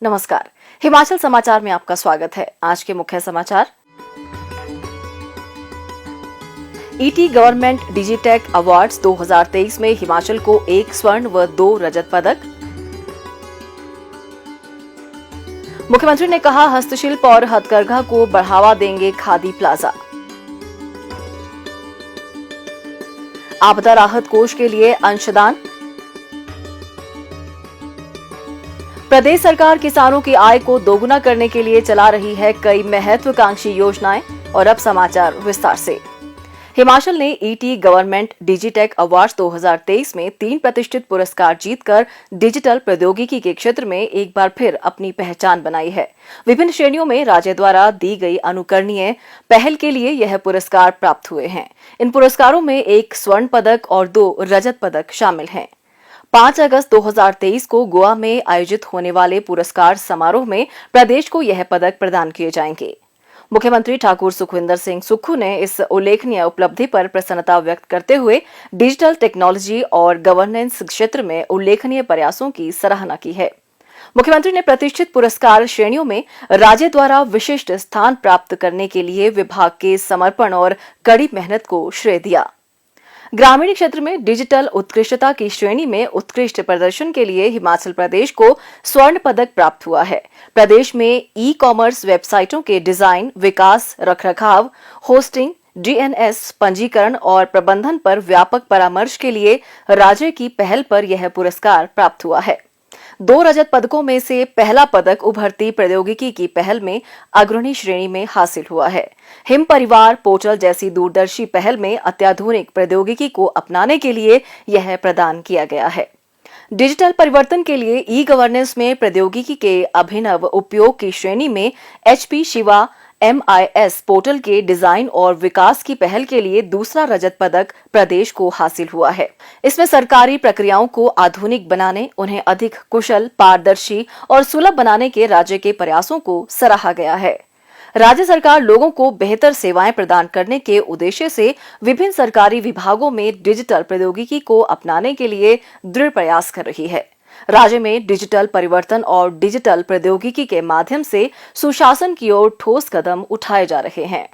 नमस्कार। हिमाचल समाचार में आपका स्वागत है। आज के मुख्य समाचार। ईटी गवर्नमेंट डिजिटेक अवार्ड्स 2023 में हिमाचल को 1 स्वर्ण व 2 रजत पदक। मुख्यमंत्री ने कहा, हस्तशिल्प और हथकरघा को बढ़ावा देंगे खादी प्लाजा। आपदा राहत कोष के लिए अंशदान। प्रदेश सरकार किसानों की आय को दोगुना करने के लिए चला रही है कई महत्वाकांक्षी योजनाएं। और अब समाचार विस्तार से। हिमाचल ने ईटी गवर्नमेंट डिजिटेक अवार्ड्स 2023 में 3 प्रतिष्ठित पुरस्कार जीतकर डिजिटल प्रौद्योगिकी के क्षेत्र में एक बार फिर अपनी पहचान बनाई है। विभिन्न श्रेणियों में राज्य द्वारा दी गई अनुकरणीय पहल के लिए यह पुरस्कार प्राप्त हुए हैं। इन पुरस्कारों में 1 स्वर्ण पदक और 2 रजत पदक शामिल हैं। 5 अगस्त 2023 को गोवा में आयोजित होने वाले पुरस्कार समारोह में प्रदेश को यह पदक प्रदान किए जाएंगे। मुख्यमंत्री ठाकुर सुखविंदर सिंह सुक्खू ने इस उल्लेखनीय उपलब्धि पर प्रसन्नता व्यक्त करते हुए डिजिटल टेक्नोलॉजी और गवर्नेंस क्षेत्र में उल्लेखनीय प्रयासों की सराहना की है। मुख्यमंत्री ने प्रतिष्ठित पुरस्कार श्रेणियों में राज्य द्वारा विशिष्ट स्थान प्राप्त करने के लिए विभाग के समर्पण और कड़ी मेहनत को श्रेय दिया। ग्रामीण क्षेत्र में डिजिटल उत्कृष्टता की श्रेणी में उत्कृष्ट प्रदर्शन के लिए हिमाचल प्रदेश को स्वर्ण पदक प्राप्त हुआ है। प्रदेश में ई कॉमर्स वेबसाइटों के डिजाइन, विकास, रखरखाव, होस्टिंग, डीएनएस पंजीकरण और प्रबंधन पर व्यापक परामर्श के लिए राज्य की पहल पर यह पुरस्कार प्राप्त हुआ है। 2 रजत पदकों में से पहला पदक उभरती प्रौद्योगिकी की पहल में अग्रणी श्रेणी में हासिल हुआ है। हिम परिवार पोर्टल जैसी दूरदर्शी पहल में अत्याधुनिक प्रौद्योगिकी को अपनाने के लिए यह प्रदान किया गया है। डिजिटल परिवर्तन के लिए ई गवर्नेंस में प्रौद्योगिकी के अभिनव उपयोग की श्रेणी में एचपी शिवा MIS पोर्टल के डिजाइन और विकास की पहल के लिए दूसरा रजत पदक प्रदेश को हासिल हुआ है। इसमें सरकारी प्रक्रियाओं को आधुनिक बनाने, उन्हें अधिक कुशल, पारदर्शी और सुलभ बनाने के राज्य के प्रयासों को सराहा गया है। राज्य सरकार लोगों को बेहतर सेवाएं प्रदान करने के उद्देश्य से विभिन्न सरकारी विभागों में डिजिटल प्रौद्योगिकी को अपनाने के लिए दृढ़ प्रयास कर रही है। राज्य में डिजिटल परिवर्तन और डिजिटल प्रौद्योगिकी के माध्यम से सुशासन की ओर ठोस कदम उठाए जा रहे हैं।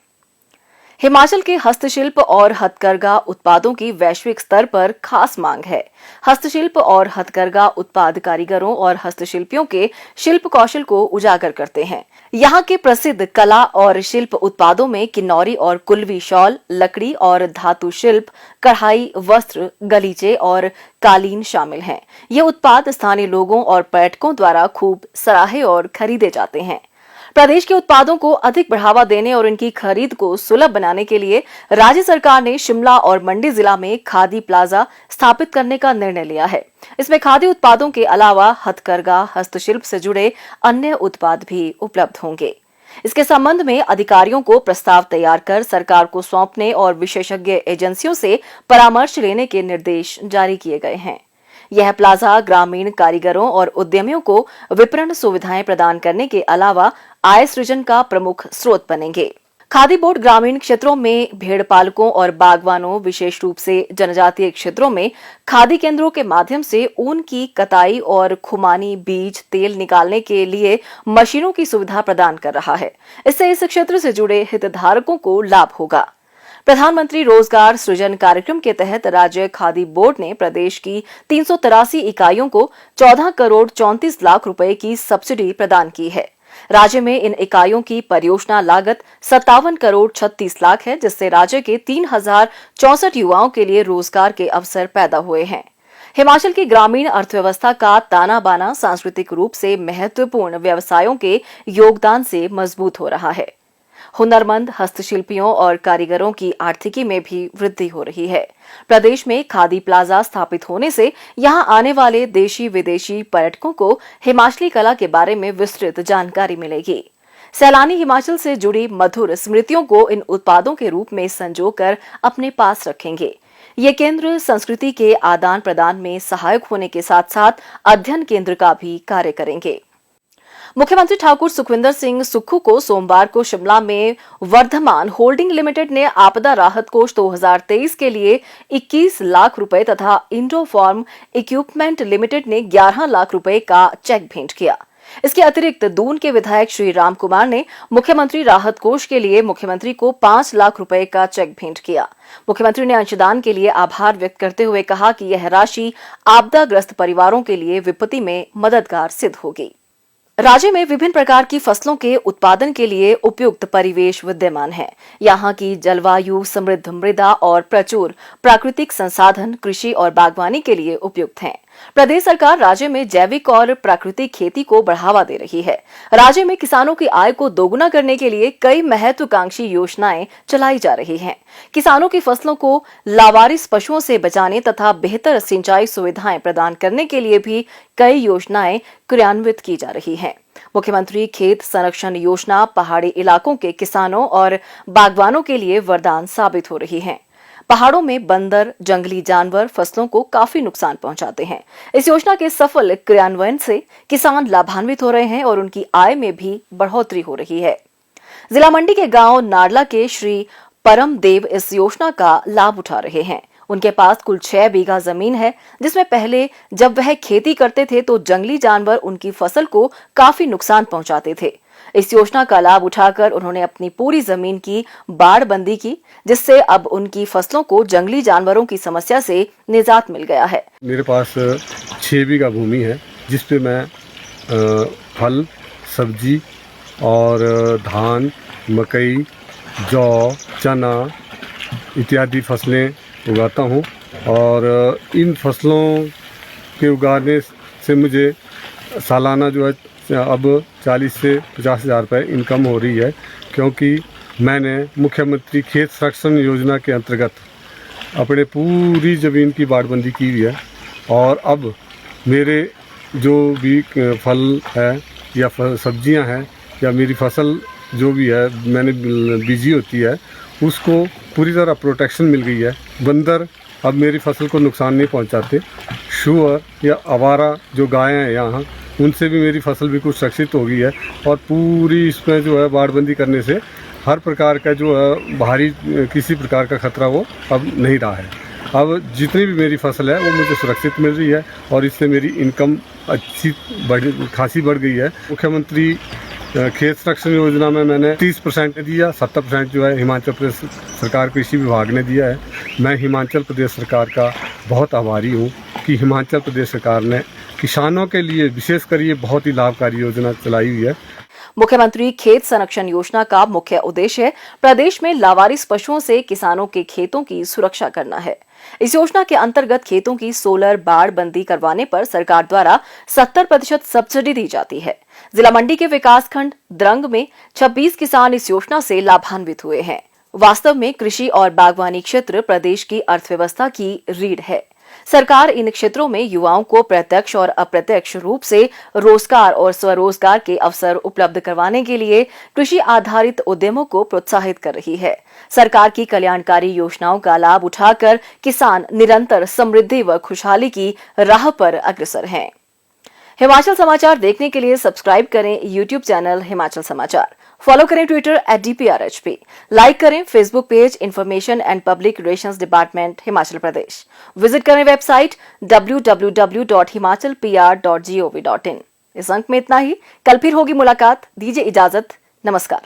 हिमाचल के हस्तशिल्प और हथकरघा उत्पादों की वैश्विक स्तर पर खास मांग है। हस्तशिल्प और हथकरघा उत्पाद कारीगरों और हस्तशिल्पियों के शिल्प कौशल को उजागर करते हैं। यहाँ के प्रसिद्ध कला और शिल्प उत्पादों में किन्नौरी और कुल्वी शॉल, लकड़ी और धातु शिल्प, कढ़ाई, वस्त्र, गलीचे और कालीन शामिल हैं। ये उत्पाद स्थानीय लोगों और पर्यटकों द्वारा खूब सराहे और खरीदे जाते हैं। प्रदेश के उत्पादों को अधिक बढ़ावा देने और इनकी खरीद को सुलभ बनाने के लिए राज्य सरकार ने शिमला और मंडी जिला में खादी प्लाजा स्थापित करने का निर्णय लिया है। इसमें खादी उत्पादों के अलावा हथकरघा, हस्तशिल्प से जुड़े अन्य उत्पाद भी उपलब्ध होंगे। इसके संबंध में अधिकारियों को प्रस्ताव तैयार कर सरकार को सौंपने और विशेषज्ञ एजेंसियों से परामर्श लेने के निर्देश जारी किए गए हैं। यह प्लाजा ग्रामीण कारीगरों और उद्यमियों को विपणन सुविधाएं प्रदान करने के अलावा आय सृजन का प्रमुख स्रोत बनेंगे। खादी बोर्ड ग्रामीण क्षेत्रों में भेड़ पालकों और बागवानों, विशेष रूप से जनजातीय क्षेत्रों में खादी केंद्रों के माध्यम से ऊन की कताई और खुमानी, बीज, तेल निकालने के लिए मशीनों की सुविधा प्रदान कर रहा है। इससे इस क्षेत्र से जुड़े हितधारकों को लाभ होगा। प्रधानमंत्री रोजगार सृजन कार्यक्रम के तहत राज्य खादी बोर्ड ने प्रदेश की 383 इकाइयों को 14 करोड़ 34 लाख रुपए की सब्सिडी प्रदान की है। राज्य में इन इकाइयों की परियोजना लागत 57 करोड़ 36 लाख है, जिससे राज्य के 3064 युवाओं के लिए रोजगार के अवसर पैदा हुए हैं। हिमाचल की ग्रामीण अर्थव्यवस्था का ताना बाना सांस्कृतिक रूप से महत्वपूर्ण व्यवसायों के योगदान से मजबूत हो रहा है। हुनरमंद हस्तशिल्पियों और कारीगरों की आर्थिकी में भी वृद्धि हो रही है। प्रदेश में खादी प्लाजा स्थापित होने से यहां आने वाले देशी विदेशी पर्यटकों को हिमाचली कला के बारे में विस्तृत जानकारी मिलेगी। सैलानी हिमाचल से जुड़ी मधुर स्मृतियों को इन उत्पादों के रूप में संजोकर अपने पास रखेंगे। ये केंद्र संस्कृति के आदान प्रदान में सहायक होने के साथ साथ अध्ययन केंद्र का भी कार्य करेंगे। मुख्यमंत्री ठाकुर सुखविंदर सिंह सुक्खू को सोमवार को शिमला में वर्धमान होल्डिंग लिमिटेड ने आपदा राहत कोष 2023 के लिए 21 लाख रुपए तथा इंडोफॉर्म इक्विपमेंट लिमिटेड ने 11 लाख रुपए का चेक भेंट किया। इसके अतिरिक्त दून के विधायक श्री राम कुमार ने मुख्यमंत्री राहत कोष के लिए मुख्यमंत्री को 5 लाख रुपए का चेक भेंट किया। मुख्यमंत्री ने अंशदान के लिए आभार व्यक्त करते हुए कहा कि यह राशि आपदाग्रस्त परिवारों के लिए विपत्ति में मददगार सिद्ध होगी। राज्य में विभिन्न प्रकार की फसलों के उत्पादन के लिए उपयुक्त परिवेश विद्यमान है। यहाँ की जलवायु, समृद्ध मृदा और प्रचुर प्राकृतिक संसाधन कृषि और बागवानी के लिए उपयुक्त हैं। प्रदेश सरकार राज्य में जैविक और प्राकृतिक खेती को बढ़ावा दे रही है। राज्य में किसानों की आय को दोगुना करने के लिए कई महत्वाकांक्षी योजनाएं चलाई जा रही हैं। किसानों की फसलों को लावारिस पशुओं से बचाने तथा बेहतर सिंचाई सुविधाएं प्रदान करने के लिए भी कई योजनाएं क्रियान्वित की जा रही हैं। मुख्यमंत्री खेत संरक्षण योजना पहाड़ी इलाकों के किसानों और बागवानों के लिए वरदान साबित हो रही है। पहाड़ों में बंदर, जंगली जानवर फसलों को काफी नुकसान पहुंचाते हैं। इस योजना के सफल क्रियान्वयन से किसान लाभान्वित हो रहे हैं और उनकी आय में भी बढ़ोतरी हो रही है। जिला मंडी के गांव नाडला के श्री परम देव इस योजना का लाभ उठा रहे हैं। उनके पास कुल 6 बीघा जमीन है, जिसमें पहले जब वह खेती करते थे तो जंगली जानवर उनकी फसल को काफी नुकसान पहुंचाते थे। इस योजना का लाभ उठाकर उन्होंने अपनी पूरी जमीन की बाड़बंदी की, जिससे अब उनकी फसलों को जंगली जानवरों की समस्या से निजात मिल गया है। मेरे पास 6 बीघा भूमि है, जिसपे मैं फल, सब्जी और धान, मकई, जौ, चना इत्यादि फसलें उगाता हूँ। और इन फसलों के उगाने से मुझे सालाना जो है अब 40 से 50 हज़ार रुपये इनकम हो रही है, क्योंकि मैंने मुख्यमंत्री खेत संरक्षण योजना के अंतर्गत अपने पूरी ज़मीन की बाड़बंदी की हुई है। और अब मेरे जो भी फल है या सब्जियां हैं या मेरी फसल जो भी है मैंने बीजी होती है, उसको पूरी तरह प्रोटेक्शन मिल गई है। बंदर अब मेरी फसल को नुकसान नहीं पहुंचाते। शुअर या आवारा जो गायें हैं यहाँ, उनसे भी मेरी फसल भी कुछ सुरक्षित हो गई है। और पूरी इसमें जो है बाड़बंदी करने से हर प्रकार का जो है बाहरी किसी प्रकार का खतरा वो अब नहीं रहा है। अब जितनी भी मेरी फसल है वो मुझे सुरक्षित मिल रही है और इससे मेरी इनकम अच्छी खासी बढ़ गई है। मुख्यमंत्री खेत संरक्षण योजना में मैंने 30% दिया, 70% जो है हिमाचल प्रदेश सरकार कृषि विभाग ने दिया है। मैं हिमाचल प्रदेश सरकार का बहुत आभारी हूँ कि हिमाचल प्रदेश सरकार ने किसानों के लिए विशेषकर ये बहुत ही लाभकारी योजना चलाई हुई है। मुख्यमंत्री खेत संरक्षण योजना का मुख्य उद्देश्य प्रदेश में लावारिस पशुओं से किसानों के खेतों की सुरक्षा करना है। इस योजना के अंतर्गत खेतों की सोलर बाड़बंदी करवाने पर सरकार द्वारा 70% सब्सिडी दी जाती है। जिला मंडी के विकासखंड द्रंग में 26 किसान इस योजना से लाभान्वित हुए हैं। वास्तव में कृषि और बागवानी क्षेत्र प्रदेश की अर्थव्यवस्था की रीढ़ है। सरकार इन क्षेत्रों में युवाओं को प्रत्यक्ष और अप्रत्यक्ष रूप से रोजगार और स्वरोजगार के अवसर उपलब्ध करवाने के लिए कृषि आधारित उद्यमों को प्रोत्साहित कर रही है। सरकार की कल्याणकारी योजनाओं का लाभ उठाकर किसान निरंतर समृद्धि व खुशहाली की राह पर अग्रसर हैं। हिमाचल समाचार देखने के लिए सब्सक्राइब करें YouTube चैनल हिमाचल समाचार, फॉलो करें ट्विटर @DPRHP, लाइक करें Facebook page information and public relations department Himachal Pradesh, visit करें वेबसाइट www.himachalpr.gov.in। इस अंक में इतना ही, कल फिर होगी मुलाकात। दीजिए इजाजत, नमस्कार।